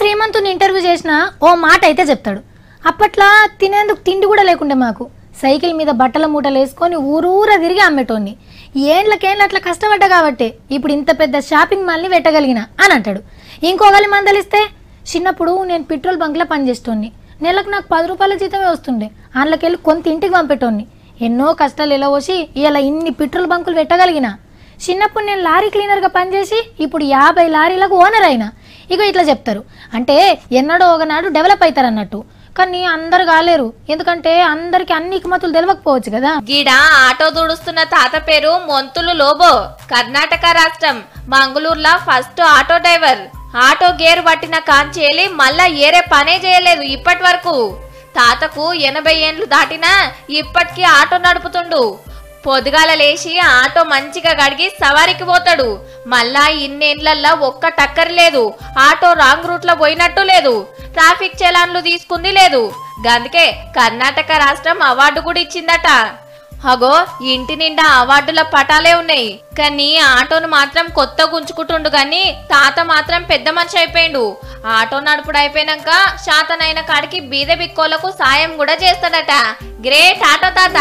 శ్రీమంతుని interview చేసిన ఓ మాట అయితే చెప్తాడు. అప్పట్లో తినేందుకు తిండి కూడా లేకుండే మాకు. సైకిల్ మీద బట్టల మూటలు వేసుకొని ఊరూరా తిరిగి అమ్మేటోన్ని. ఏండ్లకేండ్ల అట్లా కష్టపడ్డా కాబట్టి ఇప్పుడు ఇంత పెద్ద షాపింగ్ మాల్ని పెట్టగలిగిన అని అంటాడు. ఇంకోగలి మందలిస్తే చిన్నప్పుడు నేను పెట్రోల్ బంక్లో పనిచేస్తోన్ని. నెలకు నాకు 10 రూపాయల జీతమే వస్తుండే. అందులోకెళ్ళి కొంత ఇంటికి పంపేటోన్ని. ఎన్నో కష్టాలు ఎలా వచ్చి ఇలా ఇన్ని పెట్రోల్ బంకులు పెట్టగలిగిన. చిన్నప్పుడు నేను లారీ క్లీనర్గా పనిచేసి ఇప్పుడు 50 లారీలకు ఓనర్ అయినా. ఇక ఇట్లా చెప్తారు. అంటే ఎన్నడో ఒకనాడు డెవలప్ అవుతారు అన్నట్టు. కానీ అందరు కాలేరు, ఎందుకంటే అందరికి అన్ని ఇకమతులు తెలియకపోవచ్చు కదా. గీడ ఆటో దూడుస్తున్న తాత పేరు మొంతులు లోబో. కర్ణాటక రాష్ట్రం మంగళూరులో first auto driver. Auto gear పట్టిన కాంచేలి మళ్ళా ఏరే పనే చేయలేదు ఇప్పటి వరకు. తాతకు 80 ఏండ్లు దాటినా ఇప్పటికీ ఆటో నడుపుతుండు. పొద్దుగాల లేచి ఆటో మంచిగా గడిగి సవారికి పోతాడు. మళ్ళా ఇన్నేళ్లల్లో ఒక్క టక్కర్ లేదు. ఆటో రాంగ్ రూట్ లో పోయినట్టు లేదు. ట్రాఫిక్ చలాన్లు తీసుకుంది లేదు. గందుకే కర్ణాటక రాష్ట్రం అవార్డు కూడా ఇచ్చిందట. అగో ఇంటి నిండా అవార్డుల పటాలే ఉన్నాయి. కానీ ఆటోను మాత్రం కొత్త గుంజుకుంటుండు. గాని తాత మాత్రం పెద్ద మనిషి అయిపోయిండు. ఆటో నడుపుడు అయిపోయినాక శాతనైన కాడికి బీద బిక్కోలకు సాయం కూడా చేస్తాడట. గ్రేట్ ఆటో తాత.